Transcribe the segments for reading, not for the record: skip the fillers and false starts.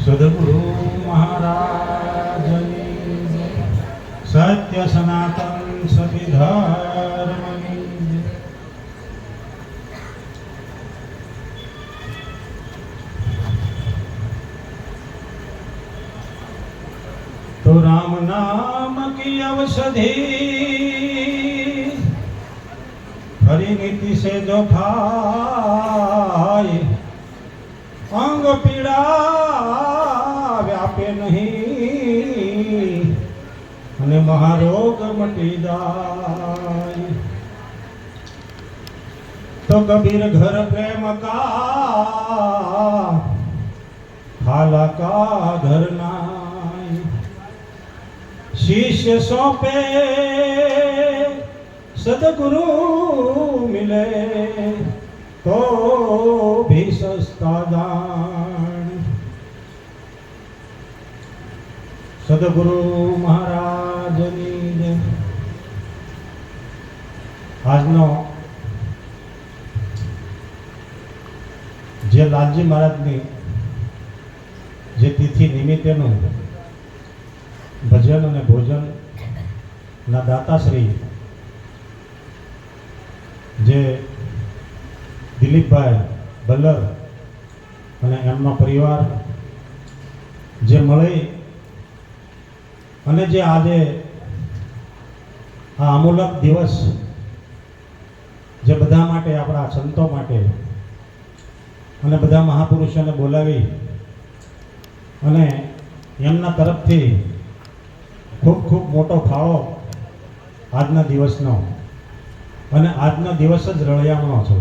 સદગુરુ મહારાજની સત્ય સનાતન સતી ધર્મની તો રામ નામ કી અવસધી हरि नीति से जो खाए अंग पीड़ा व्यापे नहीं અને महारोग मटी जाए तो कबीर घर प्रेम का खाला का घर नाई शिष्य सौंपे सदगुरु मिले तो भी सस्ता जान। सदगुरु महाराजनी जय। આજનો જે લાલજી મહારાજની જે તિથિ નિમિત્તેનું ભજન અને ભોજન ના દાતાશ્રી જે દિલીપભાઈ બલ્લર અને એમનો પરિવાર જે મળી અને જે આજે આ અમૂલક દિવસ જે બધા માટે આપણા સંતો માટે અને બધા મહાપુરુષોને બોલાવી અને એમના તરફથી ખૂબ ખૂબ મોટો ફાળો આજના દિવસનો અને આજનો દિવસ જ રળિયામણો છે.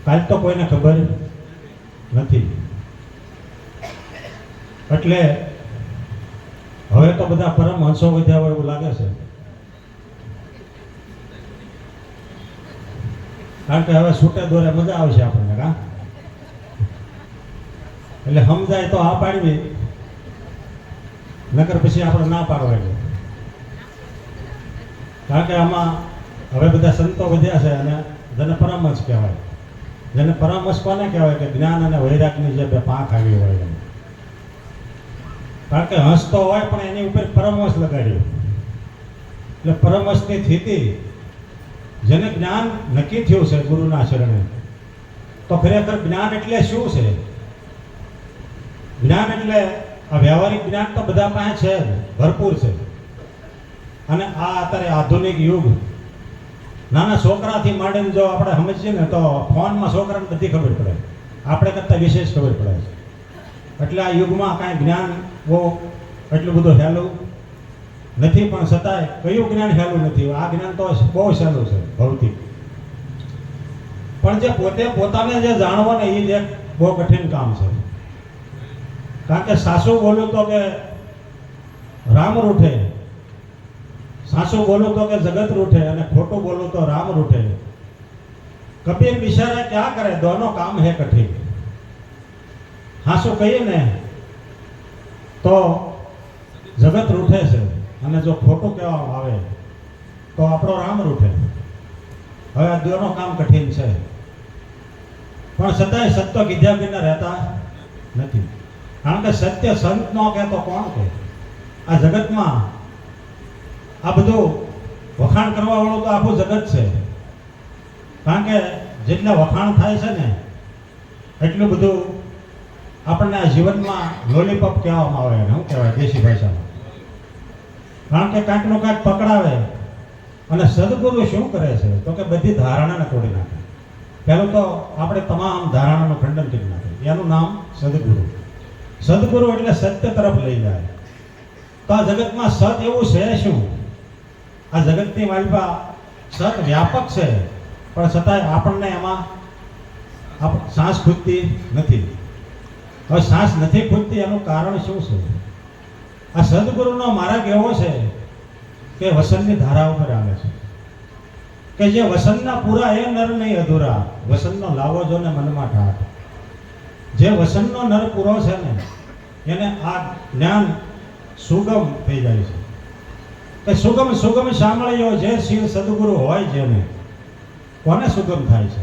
કાલ તો કોઈને ખબર નથી એટલે હવે તો બધા પરમહંસો વધ્યા હોય એવું લાગે છે. કારણ કે હવે છૂટે દોરે મજા આવશે આપણને કા એટલે સમજાય તો આ પાડવી નકર પછી આપણે ના પાડવા એટલે કારણ કે આમાં હવે બધા સંતો વધ્યા છે અને જેને પરમહંસ કહેવાય. જેને પરમહંસ કોને કહેવાય કે જ્ઞાન અને વૈરાગની જે બે પાંખ આવી હોય. કારણ કે હંસ તો હોય પણ એની ઉપર પરમહંસ લગાડ્યું એટલે પરમહંસની સ્થિતિ જેને જ્ઞાન નક્કી થયું છે ગુરુના શરણે તો ખરેખર જ્ઞાન એટલે શું છે? જ્ઞાન એટલે આ વ્યવહારિક જ્ઞાન તો બધા પાસે છે ભરપૂર છે. અને આ અત્યારે આધુનિક યુગ નાના છોકરાથી માંડીને જો આપણે સમજીએ ને તો ફોનમાં છોકરાને બધી ખબર પડે, આપણે કરતાં વિશેષ ખબર પડે છે. એટલે આ યુગમાં કાંઈ જ્ઞાન બહુ એટલું બધું સહેલું નથી પણ છતાંય કયું જ્ઞાન સહેલું નથી. આ જ્ઞાન તો બહુ સહેલું છે ભૌતિક, પણ જે પોતે પોતાને જે જાણવા ને એ જ એક બહુ કઠિન કામ છે. કારણ કે સાસુ બોલું તો કે રામ રૂઠે, સાસુ બોલું તો કે જગત रूठे અને ખોટું બોલું તો રામ रूठे. કબીર બિચારા क्या करे, दोनों काम है कठिन. સાસુ કહીએ ને તો જગત रूठे છે અને જો ખોટું કહેવામાં આવે તો આપણો રામ रूठे. હવે આ दोनों કામ કઠિન છે પણ છતાંય સત્ય કીધા વિના રહેતા નથી. કારણ કે સત્ય સંત નો કહે તો કોણ કહે? આ જગતમાં આ બધું વખાણ કરવા વાળું તો આખું જગત છે. કારણ કે જેટલા વખાણ થાય છે ને એટલું બધું આપણને આ જીવનમાં લોલીપોપ કહેવામાં આવે ને શું કહેવાય દેશી ભાષામાં. કારણ કે કાંઈક નું કાંઈક પકડાવે અને સદગુરુ શું કરે છે તો કે બધી ધારણાને તોડી નાખે. પહેલું તો આપણે તમામ ધારણાનું ખંડન કરી નાખે. એનું નામ સદગુરુ. સદગુરુ એટલે સત્ય તરફ લઈ જાય. તો આ જગતમાં સત એવું છે શું? આ જગતની માલિકા સત વ્યાપક છે પણ છતાંય આપણને એમાં શ્વાસ ખૂટતી નથી. હવે શ્વાસ નથી ખૂટતી એનું કારણ શું છે? આ સદગુરુનો માર્ગ એવો છે કે વસનની ધારા ઉપર આવે છે કે જે વસનના પૂરા એ નર નહીં અધૂરા, વસનનો લાવો જો ને મનમાં ઠાઠ. જે વસનનો નર પૂરો છે ને એને આ જ્ઞાન સુગમ થઈ જાય છે. કે સુગમ સુગમ સાંભળ્યો જે શિવ સદગુરુ હોય જેને કોને સુગમ થાય છે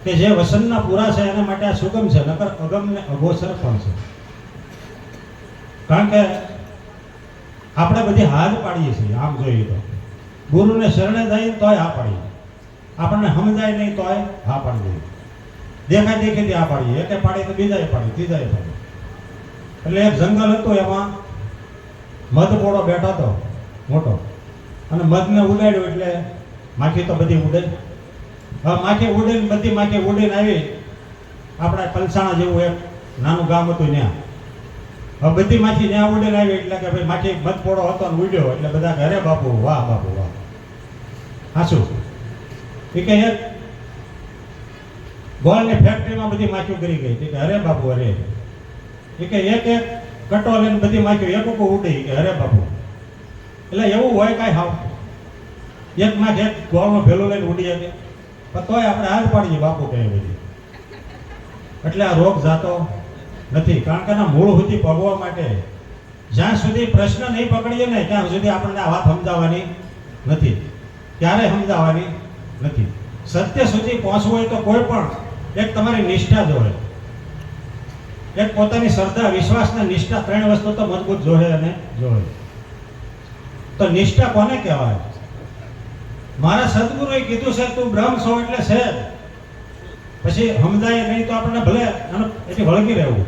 કે જે વસનના પૂરા છે એના માટે આ સુગમ છે, નકર અગમ ને અગોચર પણ છે. કારણ કે આપણે બધી હાથ પાડીએ છીએ. આમ જોઈએ તો ગુરુને શરણે જઈએ તોય હા પાડીએ, આપણને સમજાય નહીં તોય હા પાડી દઈએ, દેખાય દેખીથી હા પાડીએ, એકે પાડીએ તો બીજાએ પાડી, ત્રીજાએ પાડી. એટલે એક જંગલ હતું, એમાં મધપોળો બેઠો હતો મોટો, અને મધને ઉડાડ્યો એટલે માખી તો બધી ઉડે. હવે માખી ઉડીને બધી માખી ઉડીને આવી આપણા પલસાણા જેવું એક નાનું ગામ હતું ત્યાં. હવે બધી માખી ત્યાં ઉડીને આવી એટલે કે ભાઈ માખી મધપોળો હતો ને ઉડ્યો એટલે બધા કે અરે બાપુ વાહ, બાપુ વાહ. હાચું એ કે એક ગોળની ફેક્ટરીમાં બધી માખીઓ કરી ગઈ કે અરે બાપુ અરે. એ કે એક એક કટો લઈને બધી માખીઓ એક ઉડી કે અરે બાપુ. એટલે એવું હોય કાંઈ હાવ એક માખ એક ગોળનું ભેલું લઈને ઉડી શકે, પણ તોય આપણે હાથ પાડીએ બાપુ કહે બધી. એટલે આ રોગ જાતો નથી. કારણ કે એના મૂળ સુધી પગવા માટે જ્યાં સુધી પ્રશ્ન નહીં પકડીએ ને ત્યાં સુધી આપણને આ વાત સમજાવવાની નથી, ક્યારે સમજાવવાની નથી. સત્ય સુધી પહોંચવું હોય તો કોઈ પણ એક તમારી નિષ્ઠા જોવે, એક પોતાની શ્રદ્ધા, વિશ્વાસ ને નિષ્ઠા, ત્રણ વસ્તુ તો મજબૂત જોહે અને જોહે. તો નિષ્ઠા કોને કહેવાય? મારા સદગુરુએ કીધું છે તું બ્રહ્મ છો એટલે છે, પછી સમજાય નહીં તો આપણને ભલે એથી વળગી રહેવું.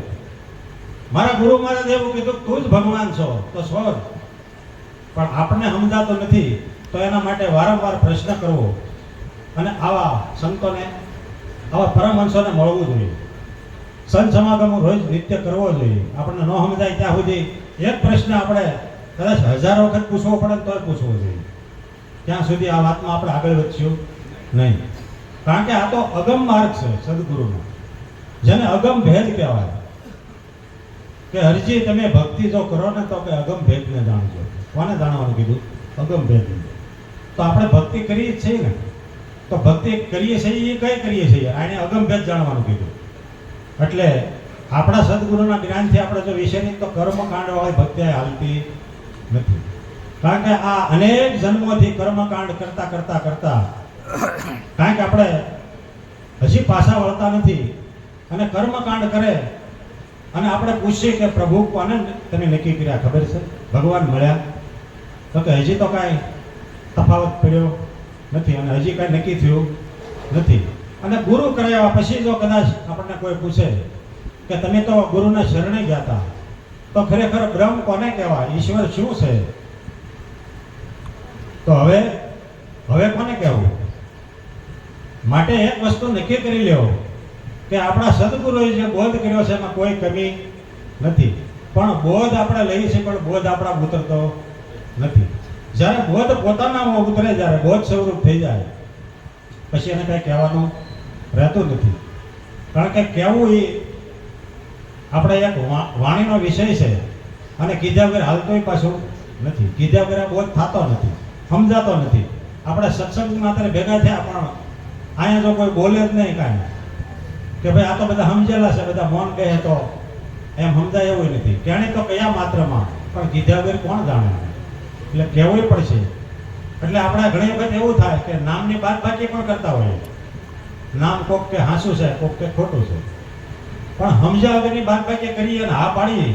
મારા ગુરુ મહારાજ એવું કીધું તું જ ભગવાન છો તો છો જ, પણ આપણને સમજાતો નથી તો એના માટે વારંવાર પ્રશ્ન કરવો અને આવા સંતોને, આવા પરમહંસોને મળવું જોઈએ. સંત સમાગમો રોજ નિત્ય કરવો જોઈએ. આપણને ન સમજાય ત્યાં સુધી એક પ્રશ્ન આપણે કદાચ 1000 વખત પૂછવો પડે તોય પૂછવો જોઈએ, ત્યાં સુધી આ વાતમાં આપણે આગળ વધશું નહીં. કારણ કે આ તો અગમ માર્ગ છે સદગુરુનો, જેને અગમ ભેદ કહેવાય. કે હરજી તમે ભક્તિ જો કરો ને તો કે અગમ ભેદને જાણજો. કોને જાણવાનું કીધું? અગમ ભેદને. તો આપણે ભક્તિ કરીએ જ છીએ ને, તો ભક્તિ કરીએ છીએ એ કઈ કરીએ છીએ? આને અગમ ભેદ જાણવાનું કીધું. એટલે આપણા સદગુરુના જ્ઞાનથી આપણે જો વિષયની તો કર્મકાંડ વાળી ભક્તિ હાલતી નથી. કારણ કે આ અનેક જન્મોથી કર્મકાંડ કરતા કરતા કરતા કારણ કે આપણે હજી પાછા વળતા નથી, અને કર્મકાંડ કરે અને આપણે પૂછીએ કે પ્રભુ કોને તમે નક્કી કર્યા ખબર છે? ભગવાન મળ્યા? તો કે હજી તો કાંઈ તફાવત પડ્યો નથી અને હજી કાંઈ નક્કી થયું નથી. અને ગુરુ કરાવ્યા પછી જો કદાચ આપણને કોઈ પૂછે કે તમે તો ગુરુના શરણે ગયા હતા, તો ખરેખર બ્રહ્મ કોને કહેવાય? ઈશ્વર શું છે? તો હવે કોને કહેવું? માટે એક વસ્તુ નક્કી કરી લેવો કે આપણા સદગુરુએ જે બોધ કર્યો છે એમાં કોઈ કમી નથી, પણ બોધ આપણે લઈએ છીએ પણ બોધ આપણા ઉતરતો નથી. જ્યારે બોધ પોતાનામાં ઉતરે, જ્યારે બોધ સ્વરૂપ થઈ જાય પછી એને કંઈ કહેવાનું રહેતું નથી. કારણ કે કહેવું એ આપણે એક વાણીનો વિષય છે, અને કીધા વગર હાલતોય પાછું નથી. કીધા વગર બોધ થતો નથી, સમજાતો નથી. આપણે સત્સંગ માત્ર ભેગા થયા પણ અહીંયા જો કોઈ બોલે જ નહીં કાંઈ કે ભાઈ આ તો બધા સમજેલા છે, બધા મૌન કહે તો એમ સમજાય એવું નથી. કેણે તો કયા માત્રમાં, પણ કીધા વગર કોણ જાણે? એટલે કહેવું પડશે. એટલે આપણે ઘણી વખત એવું થાય કે નામની બાદબાકી પણ કરતા હોઈએ. નામ કોક કે હાસું છે, કોક કે ખોટું છે, પણ સમજ્યા વગરની બાદબાકી કરીએ અને હા પાડીએ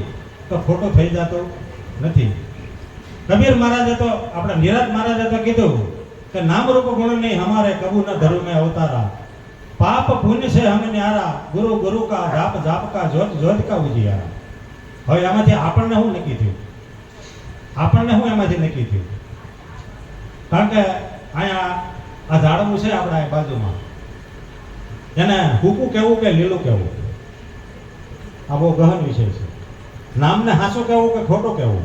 તો ખોટું થઈ જતું નથી. કબીર મહારાજે તો, આપણે નિરાજ મહારાજે તો કીધું કે નામ રૂપ ગુણ નહીં હમારે કબૂ ન ધરું મેં અવતારા, પાપ પુण्य છે હમ ન્યારા, ગુરુ ગુરુ કા જાપ જાપ કા જોત જોત કા ઉજિયારા. હવે એમાંથી આપણને શું નક્કી થયું? આપણને શું એમાંથી નક્કી થયું? કારણ કે અહીંયા આ ઝાડવું છે આપણા બાજુમાં, એને હૂકું કહેવું કે લીલું કહેવું? આ બહુ ગહન વિષય છે. નામને હાસું કહેવું કે ખોટું કહેવું?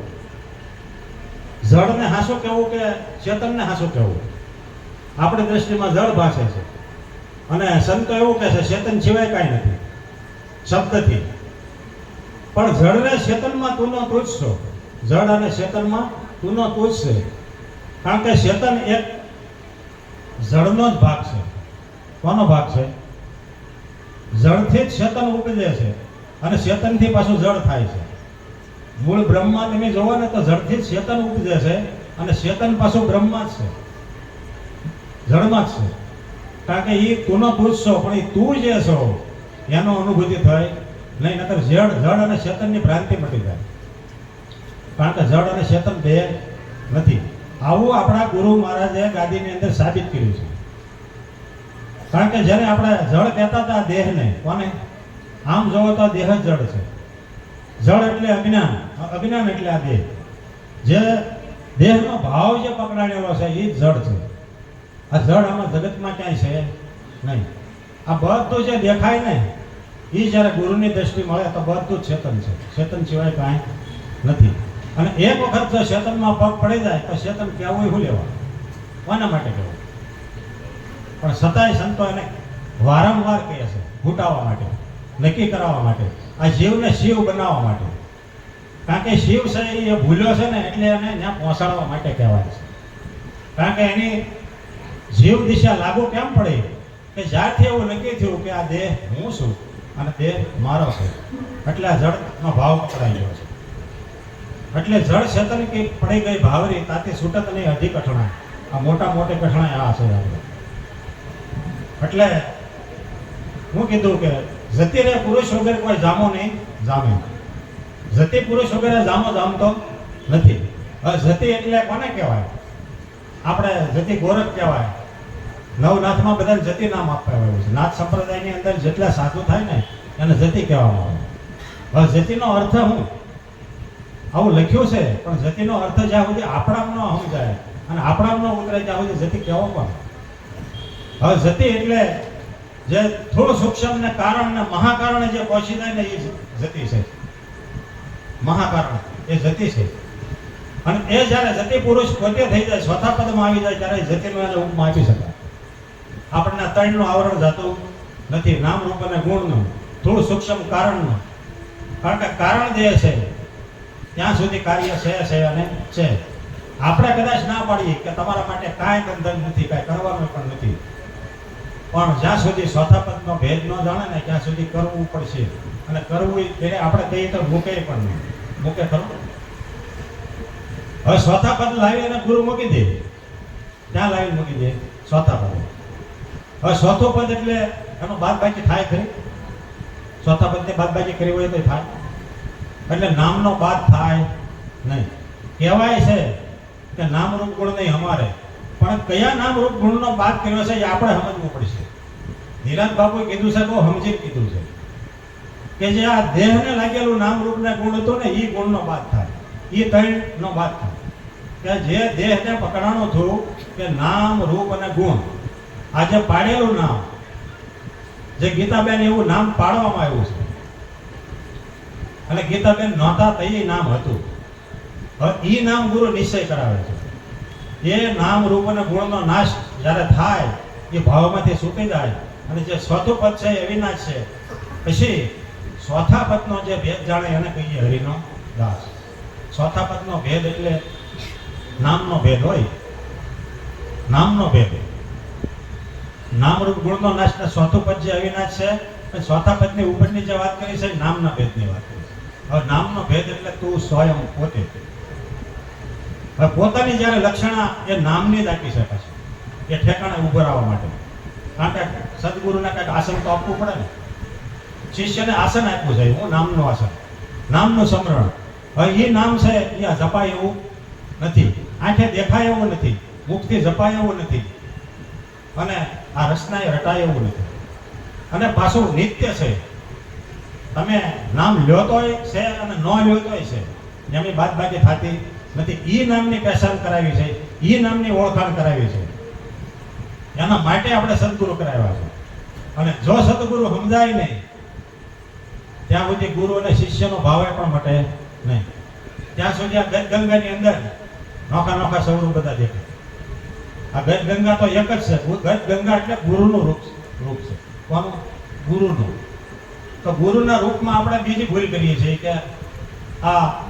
જળને હાસું કહેવું કે ચેતનને હાસું કહેવું? આપણી દ્રષ્ટિમાં જળ ભાષે છે, અને સંતો એવું કહે છે ચેતન સિવાય કાંઈ નથી શબ્દથી. પણ જળને ચેતનમાં તુંનો તું જ છો. જળ અને ચેતનમાં તુંનો તું જ છે. કારણ કે ચેતન એક જળનો જ ભાગ છે. કોનો ભાગ છે? જળથી જ ચેતન ઉપજે છે, અને ચેતનથી પાછું જળ થાય છે. મૂળ બ્રહ્મા તમે જોવો ને તો જળથી જ ચેતન ઉપજે છે, અને ચેતન પાછું બ્રહ્મા જ છે, જળમાં જ છે. કારણ કે એ તું પૂછશો પણ એ તું જે છો એનો અનુભૂતિ થાય નહીં, નકર જડ અને ચેતનની ભ્રાંતિ મટી જાય. કારણ કે જડ અને ચેતન બે નથી. આવું આપણા ગુરુ મહારાજે ગાદીની અંદર સાબિત કર્યું છે. કારણ કે જ્યારે આપણે જળ કહેતા હતા દેહને, કોને? આમ જોવો તો દેહ જ જળ છે. જળ એટલે અજ્ઞાન, અજ્ઞાન એટલે આ દેહ. જે દેહનો ભાવ જે પકડાણેલો છે એ જ જળ છે. આ જળ આમાં જગતમાં ક્યાંય છે નહીં. આ બધું જે દેખાય ને એ જ્યારે ગુરુની દ્રષ્ટિ મળે તો બધું જ ચેતન છે. ચેતન સિવાય કાંઈ નથી. અને એક વખત જો ચેતનમાં પગ પડી જાય તો ચેતન કહેવું શું લેવા, કોના માટે કહેવું? પણ છતાંય સંતો એને વારંવાર કહે છે, ઘૂંટાવા માટે, નક્કી કરાવવા માટે, આ જીવને શિવ બનાવવા માટે. કારણ કે શિવ છે એ ભૂલ્યો છે ને એટલે એને ત્યાં પહોંચાડવા માટે કહેવાય છે. કારણ કે એની જીવ દિશા લાગુ કેમ પડે કે જ્યારથી એવું નક્કી થયું કે આ દેહ હું છું અને દેહ મારો છે, એટલે આ જળનો ભાવ પકડાઈ ગયો છે. એટલે જળ ચેતન કે પડી ગઈ ભાવરી તાતે છૂટત નહીં અધિક કઠણાય. આ મોટા મોટી કઠણાય આ છે આપણે. એટલે હું કીધું કે જતી રે પુરુષ વગર કોઈ જામો નહીં જામે. જતી પુરુષ વગર જામો જામતો નથી. હવે જતી એટલે કોને કહેવાય? આપણે જતી ગોરખ કહેવાય. નવનાથમાં બધાને જતી નામ આપવામાં આવ્યું છે. નાથ સંપ્રદાયની અંદર જેટલા સાધુ થાય ને એને જતી કહેવામાં આવે. હવે જતીનો અર્થ શું? આવું લખ્યું છે પણ જતીનો અર્થ જ્યાં સુધી આપણામાં ન સમજાય અને આપણામાં ન ઉતરે ત્યાં સુધી જતી કહેવો પણ. હવે જતી એટલે જે થોડું સૂક્ષ્મ ને કારણ ને મહાકારણે જે પહોંચી જાય ને એ જતી છે. મહાકારણ એ જતી છે. અને એ જ્યારે જતી પુરુષ પોતે થઈ જાય, ચોથા પદમાં આવી જાય ત્યારે જતીનો એને ઉપમા આપી શકાય. આપણને ત્રણનું આવરણ જાતું નથી, નામ રૂપ અને ગુણનું, થોડું સૂક્ષ્મ કારણનું. કારણ કે કારણ જે છે ત્યાં સુધી કાર્ય છે અને છે. આપણે કદાચ ના પાડીએ કે તમારા માટે કાંઈ બંધન નથી, કાંઈ કરવાનું પણ નથી, પણ જ્યાં સુધી ચોથા પદનો ભેદ ન જાણે ને ત્યાં સુધી કરવું પડશે. અને કરવું એટલે આપણે કહીએ તો મૂકે પણ નહીં, મૂકે ખરું. હવે ચોથા પદ લાવી અને ગુરુ મૂકી દે, ત્યાં લાવી મૂકી દે ચોથા પદ. હવે ચોથું પદ એટલે એનો બાદબાકી થાય ખરી? ચોથા પદને બાદબાકી કરી હોય તો થાય, એટલે નામનો બાદ થાય નહીં. કહેવાય છે કે નામ રૂપ ગુણ નહીં અમારે, પણ કયા નામ રૂપ ગુણનો બાદ કર્યો છે એ આપણે સમજવું પડશે. નિરાંત બાબુએ કીધું છે, બહુ સમજીને કીધું છે કે જે આ દેહને લાગેલું નામ રૂપ ને ગુણ હતું ને એ ગુણનો બાદ થાય, એ ત્રણનો બાદ થાય. કે જે દેહને પકડાણું થયું કે નામ રૂપ અને ગુણ, આજે પાડેલું નામ, જે ગીતાબેન એવું નામ પાડવામાં આવ્યું છે અને ગીતાબેન નહોતા તો એ નામ હતું. હવે એ નામ ગુરુ નિશ્ચય કરાવે છે. એ નામ રૂપ અને ગુણનો નાશ જ્યારે થાય એ ભાવમાંથી છૂટી જાય અને જે ચોથું પદ છે એ વિનાશ છે. પછી ચોથા પદનો જે ભેદ જાણે એને કહીએ હરિનો દાસ. ચોથા પદનો ભેદ એટલે નામનો ભેદ હોય, નામનો ભેદ. નામરૂપ ગુણનો નાશ ને ચોથું પદ જે અવિનાશ છે, ચોથા પદની ઉપરની જે વાત કરી છે નામના ભેદની વાત કરી છે. હવે નામનો ભેદ એટલે તું સ્વયં પોતે. હવે પોતાની જ્યારે લક્ષણા એ નામની જ આપી શકે છે, એ ઠેકાણે ઉભો રહેવા માટે. કારણ કે સદગુરુને કંઈક આસન તો આપવું પડે ને. શિષ્યને આસન આપવું જોઈએ, હું નામનું આસન, નામનું સમરણ. હવે એ નામ છે એ જપાય એવું નથી, આંખે દેખાય એવું નથી, મુખથી જપાય એવું નથી, અને આ રચનાએ રટાય એવું નથી. અને પાછું નિત્ય છે. તમે નામ લ્યો તોય છે અને ન લ્યો તોય છે, એમની બાદબાકી થતી નથી. ઈ નામની પહેચાન કરાવી છે, ઈ નામની ઓળખાણ કરાવી છે. એના માટે આપણે સદગુરુ કરાવ્યા છે. અને જો સદગુરુ સમજાય નહીં ત્યાં સુધી ગુરુ અને શિષ્યનો ભાવ પણ મટે નહીં. ત્યાં સુધી આ ગંગાની અંદર નોખા નોખા સ્વરૂપ બધા દેખાય. આ ગંગા તો એક જ છે. ગંગા એટલે ગુરુનું રૂપ છે. કોનું? ગુરુનું. તો ગુરુના રૂપમાં આપણે બીજી ભૂલ કરીએ છીએ કે આ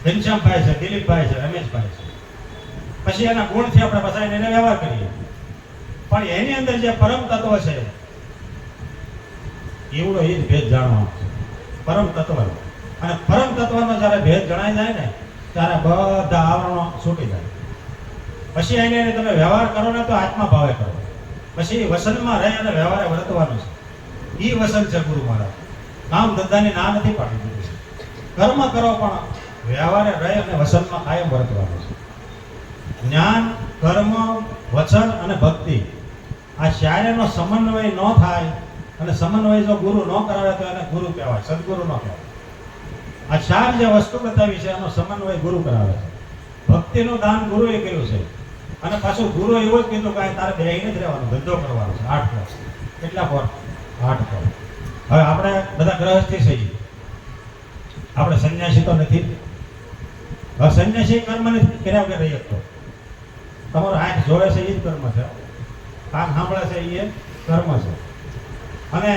ઘનશ્યામભાઈ છે, દિલીપભાઈ છે, રમેશભાઈ છે, પછી એના ગુણથી આપણે બસાઈને એને વ્યવહાર કરીએ. પણ એની અંદર જે પરમ તત્વ છે એવડો એ જ ભેદ જાણવાનો છે, પરમ તત્વ. અને પરમ તત્વનો જ્યારે ભેદ જણાઈ જાય ને ત્યારે બધા આવરણો છૂટી જાય. પછી એને તમે વ્યવહાર કરો ને તો આત્મા ભાવે કરો. પછી વસનમાં રહે અને વ્યવહારે વર્તવાનું છે. ઈ વસન છે ગુરુ મહારાજ. કામ ધંધાની ના નથી પાડી દીધી છે. કર્મ કરો પણ વ્યવહારે રહે અને વસનમાં કાયમ વર્તવાનું છે. જ્ઞાન, કર્મ, વચન અને ભક્તિ આ ચારેયનો સમન્વય ન થાય અને સમન્વય જો ગુરુ ન કરાવે તો એને ગુરુ કહેવાય, સદગુરુ ન કહેવાય. આ ચાર જે વસ્તુ બતાવી છે એનો સમન્વય ગુરુ કરાવે છે. ભક્તિનું દાન ગુરુએ કર્યું છે અને પાછું ગુરુ એવું જ કીધું કે તારે બેહીને જ રહેવાનું, ધંધો કરવાનો છે. 8 વર્ષ કેટલા પર 8 પર. હવે આપણે બધા ગ્રહસ્થી છીએ, આપણે સંન્યાસી તો નથી. હવે સંન્યાસી કર્મ નથી કર્યા વગર રહી શકતો. તમારો આંખ જોવે છે એ જ કર્મ છે, કાન સાંભળે છે એ કર્મ છે. અને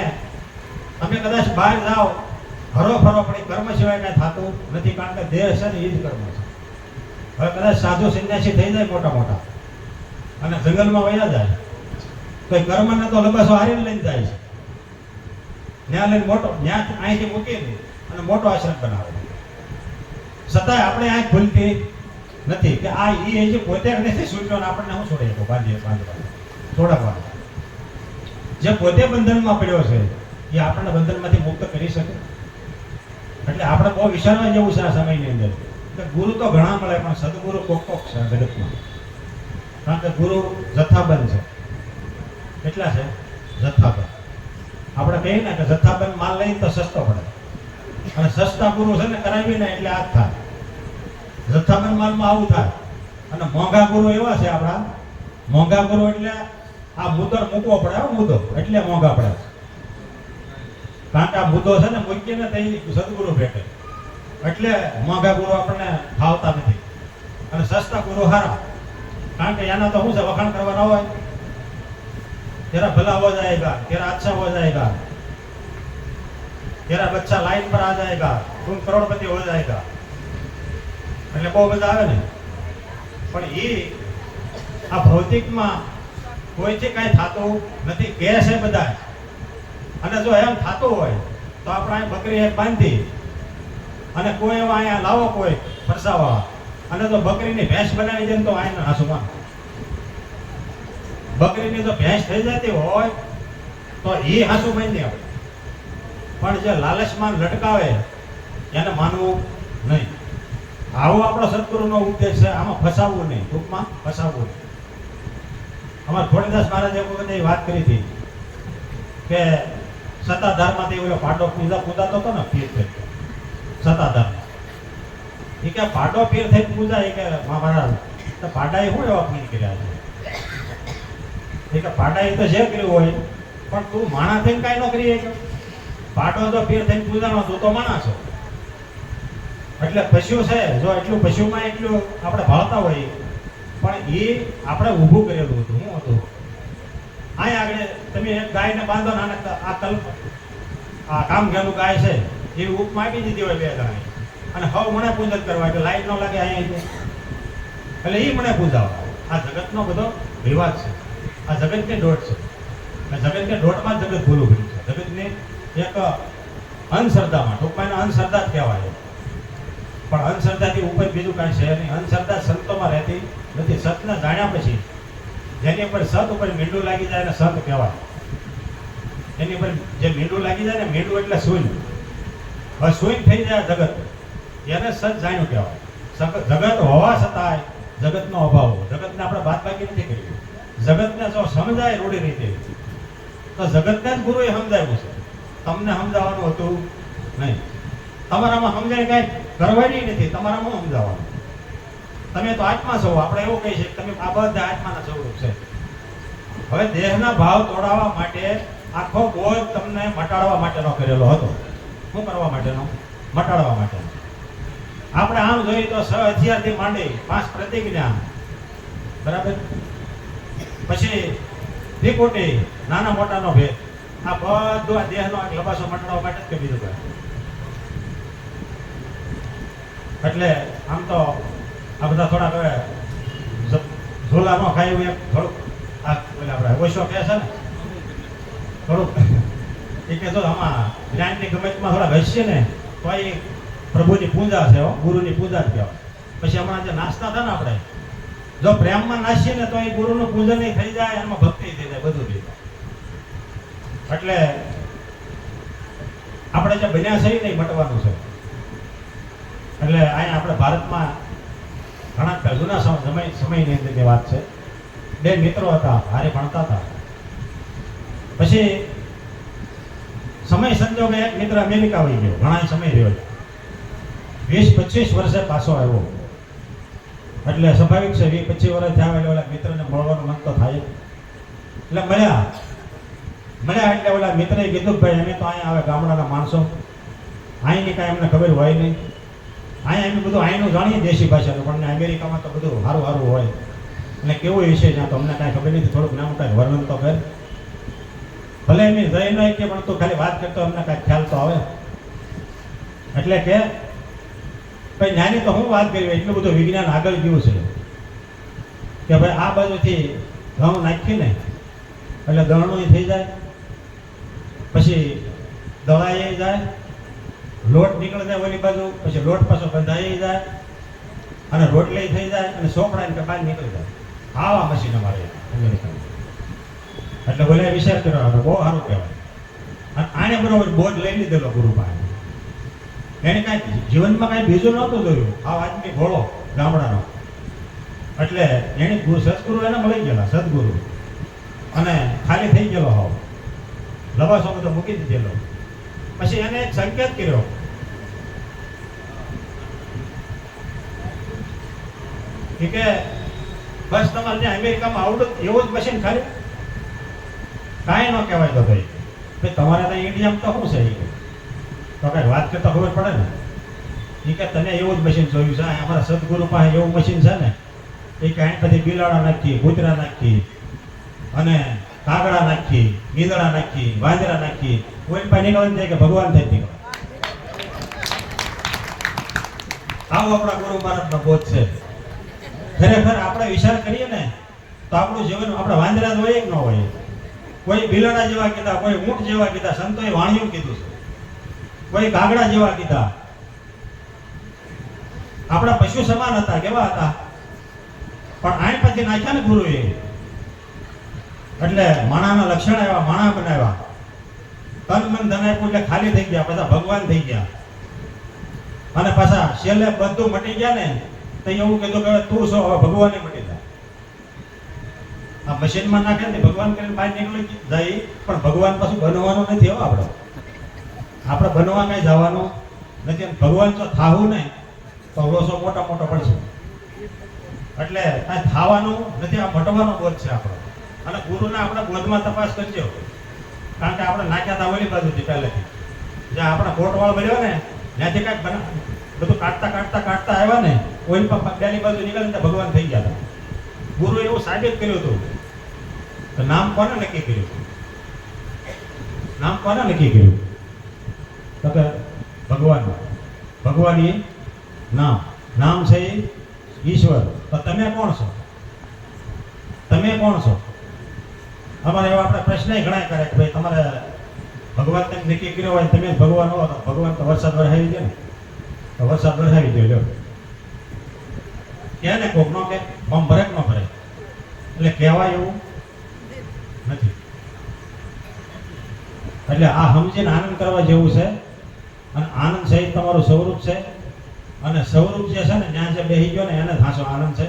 તમે કદાચ બહાર જાઓ હરો ફરો પણ એ કર્મ સિવાય કાંઈ થતું નથી, કારણ કે દેહ છે ને એ જ કર્મ છે. હવે કદાચ સાધુ સંન્યાસી થઈ જાય મોટા મોટા અને જંગલમાં વયા જાય તો એ કર્મને તો લબાસો હારીને લઈને જાય છે. ત્યાં લઈને મોટો ત્યાં અહીંથી મૂકીને અને મોટો આશ્રમ બનાવે. છતાંય આપણે આંખ ખુલતી નથી કે આ એ જે પોતે નથી સૂચવાનો આપણને શું છોડે તો બાંધવા છોડાવવાનું. જે પોતે બંધનમાં પડ્યો છે એ આપણને બંધનમાંથી મુક્ત કરી શકે. એટલે આપણે બહુ વિચારવા જેવું છે આ સમયની અંદર કે ગુરુ તો ઘણા મળે પણ સદગુરુ કોક છે જગતમાં. કારણ કે ગુરુ જથ્થાબંધ છે. કેટલા છે? જથ્થાબંધ. આપણે કહીએ ને કે જથ્થાબંધ માલ લઈને તો સસ્તો પડે અને સસ્તા ગુરુ છે ને કરાવીને એટલે આ જ થાય. જથ્થાબંધ માલમાં આવું થાય. અને મોંઘા ગુરુ એવા છે આપણા, મોંઘા ગુરુ એટલે આ મુદ્દો મૂકવો પડે, મુદ્દો એટલે મોંઘા પડે. કારણ કે આ મુદ્દો છે ને મૂકીને તો સદગુરુ ભેટે એટલે મોંઘા ગુરુ આપણને ફાવતા નથી. અને સસ્તા ગુરુ હારા, કારણ કે એના તો શું છે વખાણ કરવાના હોય. तेरा भला हो जाएगा, तेरा अच्छा हो जाएगा, तेरा बच्चा लाइन पर आ जाएगा, तुम करोड़पति हो जाएगा. એટલે બહુ બધા આવે ને. પણ એ આ ભૌતિકમાં કોઈથી કાંઈ થતું નથી, કહે છે બધા. અને જો એમ થતું હોય તો આપણે અહીં બકરી એક બાંધી અને કોઈ એવા અહીંયા લાવો કોઈ ફરસાવા અને જો બકરીની ભેંસ બનાવી દે તો આઈને હાસુમાં બકરીની જો ભેંસ થઈ જતી હોય તો એ હાસુ બાંધી આપણે. પણ જે લાલચમાં લટકાવે એને માનવું નહીં. આવો આપણો સદગુરુનો ઉપદેશ છે. આમાં ફસાવવું નહીં, ટૂંકમાં ફસાવવું નહીં. અમારા ખોડીદાસ મહારાજે એક વખત વાત કરી હતી કે સત્તાધારમાંથી ઓલો પાડો પૂજાતો હતો ને પીર થઈ સત્તાધાર. એ કે પાડો પીર થઈ પૂજા એ કે મહારાજ તો પાડાએ શું એવા પીર કર્યા છે? એ કે પાડાએ તો જે કર્યું હોય પણ તું માણા થઈને કાંઈ ન કરી શકે. પાડો તો પીર થઈને પૂજાનો તું તો માણા છો. એટલે પશુ છે જો એટલું પશુમાં એટલું આપણે ભાવતા હોઈએ પણ એ આપણે ઊભું કરેલું હતું. શું હતું? અહીં આગળ તમે એક ગાયને બાંધો ને આ કલ્પ આ કામઘેનું ગાય છે એવી ઉપમાં આપી દીધી હોય 2 જણાએ અને હવે મને પૂજન કરવા એટલે લાઈટ ન લાગે અહીંયા એટલે એ મને પૂજાવો. આ જગતનો બધો વિવાદ છે. આ જગતની દોટ છે. જગતની દોટમાં જ જગત ભૂલું પડ્યું છે. જગતની એક અંધશ્રદ્ધામાં, ટૂંકમાં એને અંધશ્રદ્ધા જ કહેવાય. પણ અંધશ્રદ્ધાથી ઉપર બીજું કાંઈ છે નહીં. અંધશ્રદ્ધા સંતોમાં રહેતી નથી. સતને જાણ્યા પછી જેની ઉપર સત ઉપર મીંડું લાગી જાય એને સત કહેવાય. એની ઉપર જે મીંડું લાગી જાય ને, મીંડું એટલે શૂન્ય. હવે શૂન્ય થઈ જાય જગત, એને સત જાણ્યું કહેવાય. જગત હોવા છતાંય જગતનો અભાવ. જગતને આપણે બાદબાકી નથી કરી. જગતને જો સમજાય રૂઢી રીતે તો જગતને જ ગુરુએ સમજાવ્યું છે. તમને સમજાવવાનું હતું નહીં. તમારામાં સમજાય કાંઈ કરવાની નથી. તમારામાં સમજાવવાનું. તમે તો આત્મા છો. આપણે એવું કહી શકીએ તમે આ બધા આત્માના સ્વરૂપ છે. હવે દેહના ભાવ તોડાવવા માટે આખો બોધ તમને મટાડવા માટેનો કરેલો હતો. શું કરવા માટેનો? મટાડવા માટેનો. આપણે આમ જોઈએ તો 6 હથિયારથી માંડી 5 પ્રતિજ્ઞા, બરાબર, પછી ત્રિકુટી, નાના મોટાનો ભેદ, આ બધું આ દેહનો લબાસો મટાડવા માટે જ કરી દીધું. એટલે આમ તો આ બધા થોડાક હવે ઝોલા ન ખાય એવું એક થોડુંક આ એટલે આપણે ઓછો કહે છે ને થોડુંક એ કે જો આમાં જ્ઞાનની ગમતમાં થોડા ઘસશે ને તો એ પ્રભુની પૂજા છે, ગુરુની પૂજા જ કહેવાય. પછી હમણાં જે નાસ્તા હતા ને આપણે જો પ્રેમમાં નાસીએ ને તો એ ગુરુનું પૂજન થઈ જાય, એમાં ભક્તિ થઈ જાય, બધું થઈ જાય. એટલે આપણે જે બન્યા છે એ મટવાનું છે. એટલે અહીંયા આપણે ભારતમાં ઘણા જૂના સમયની અંદરની વાત છે. બે મિત્રો હતા, હારે ભણતા હતા. પછી સમય સંજોગે એક મિત્ર અમેરિકા વહી ગયો, ઘણા સમય રહ્યો, 20-25 વર્ષે પાછો આવ્યો. એટલે સ્વાભાવિક છે, 20-25 વર્ષ થયા એટલે ઓલા મિત્રને મળવાનું મન તો થાય. એટલે મળ્યા એટલે ઓલા મિત્રએ કીધું કે ભાઈ અમે તો અહીંયા આવે ગામડાના માણસો, અહીંની કાંઈ અમને ખબર હોય નહીં, અહીંયા અમે બધું અહીંનું જાણીએ દેશી ભાષાનું, પણ અમેરિકામાં તો બધું સારું સારું હોય, અને કેવું વિષય ત્યાં તો અમને કાંઈ ખબર નથી, થોડુંક નામ કાંઈ વર્ણન તો કર. ભલે એમ જઈ નહીં કે પણ તું ખાલી વાત કરતો અમને કાંઈ ખ્યાલ તો આવે. એટલે કે ભાઈ નાની તો હું વાત કરી, એટલું બધું વિજ્ઞાન આગળ ગયું છે કે ભાઈ આ બાજુથી ઘઉં નાખીને એટલે દળણું થઈ જાય, પછી દળાઈ જાય, લોટ નીકળી જાય ઓલી બાજુ, પછી લોટ પાછો બંધાઈ જાય અને રોટલી થઈ જાય અને સોપડા કે બહાર નીકળી જાય. આવા મશીન અમારે અમેરિકામાં. એટલે બોલે વિચાર કર્યો, બહુ સારું કહેવાય. અને આને બરોબર બોધ લઈ લીધેલો ગુરુ પાસે. એને કાંઈ જીવનમાં કાંઈ બીજું નહોતું જોયું, આ આદમી ભોળો ગામડાનો. એટલે એને સદગુરુ એને મળી ગયેલા, સદગુરુ. અને ખાલી થઈ ગયેલો હોવ, લવાસો બધો મૂકી દીધેલો. પછી એને એક સંકેત કર્યો કે બસ તમારે ત્યાં અમેરિકામાં આવડું એવું જ મશીન ખાલી કાંઈ ન કહેવાય. તો ભાઈ તમારે ત્યાં ઇન્ડિયામાં તો શું છે? તો કઈ વાત કરતા ખબર પડે ને. એ કે તને એવું જ મશીન જોયું છે, અમારા સદગુરુ પાસે એવું મશીન છે ને, એ કે અહીં બધી બિલાડા નાખી, કૂતરા નાખી, અને કાગડા નાખી, ગીદડા નાખી, વાંદરા નાખી, કોઈ પાસે નીકળે જાય કે ભગવાન થઈ નીકળે. આવો આપણા ગુરુ મહારાજનો બોધ છે. ખરેખર આપણે વિચાર કરીએ ને તો આપણું જીવન, આપણે વાંદરા હોય કે ન હોય, કોઈ બિલાડા જેવા કીધા, કોઈ ઊંટ જેવા કીધા, સંતોએ વાણિયું કીધું છે, કોઈ કાગડા જેવા કીધા. આપણા પશુ સમાન હતા, કેવા હતા, પણ આય પછી નાખ્યા ને ગુરુએ, એટલે માણાના લક્ષણ આવ્યા, માણા બનાવ્યા, તન મન ધન આપ્યું એટલે ખાલી થઈ ગયા, પાછા ભગવાન થઈ ગયા. અને પાછા છેલ્લે બધું મટી ગયા ને તો એવું કીધું કે તું છો, હવે ભગવાને મટી જાય. આ મશીનમાં નાખે ને ભગવાન કરીને બહાર નીકળી જાય, પણ ભગવાન પાછું બનવાનું નથી. હો આપણે બનવા કઈ જવાનું નથી. ભગવાન જો થાવું ને તો લોસો મોટો મોટો પડશે. એટલે કાંઈ થાવાનું નથી, આ મટવાનો બોધ છે આપણો. અને ગુરુના આપણે બોધમાં તપાસ કરજો, કારણ કે આપણે નાખ્યા હતા ઓલી બાજુથી પહેલેથી, જ્યાં આપણે કોટવાળ બન્યો ને ત્યાંથી કાંઈક બધું કાઢતા આવ્યા ને, ઓલી બેની બાજુ નીકળીને ભગવાન થઈ ગયા હતા. ગુરુ એવું સાબિત કર્યું હતું. તો નામ કોને નક્કી કર્યું? નામ કોને નક્કી કર્યું? તો કે ભગવાન એ નામ છે એ ઈશ્વર. તો તમે કોણ છો? તમે કોણ છો? અમારે એવા આપણે પ્રશ્ન ઘણા કરે કે ભાઈ તમારે ભગવાન તમે નક્કી કર્યો હોય, તમે ભગવાન હો, તો ભગવાન તો વરસાદ વરસાવી દે ને, તો વરસાદ વરસાવી દે. લો કે ને કોક નો કે ફોર્મ ભરે કે ન ભરે, એટલે કહેવાય એવું નથી. એટલે આ સમજીને આનંદ કરવા જેવું છે. અને આનંદ સહિત તમારું સ્વરૂપ છે. અને સ્વરૂપ જે છે ને ત્યાં જે બેસી ગયો ને એને ખાસો આનંદ છે.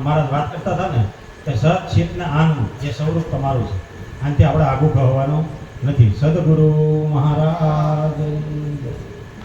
મારા વાત કરતા હતા ને કે સત ચિત્ત ને આનંદ જે સ્વરૂપ તમારું છે, આનાથી આપણે આગું કહેવાનું નથી. સદગુરુ મહારાજ.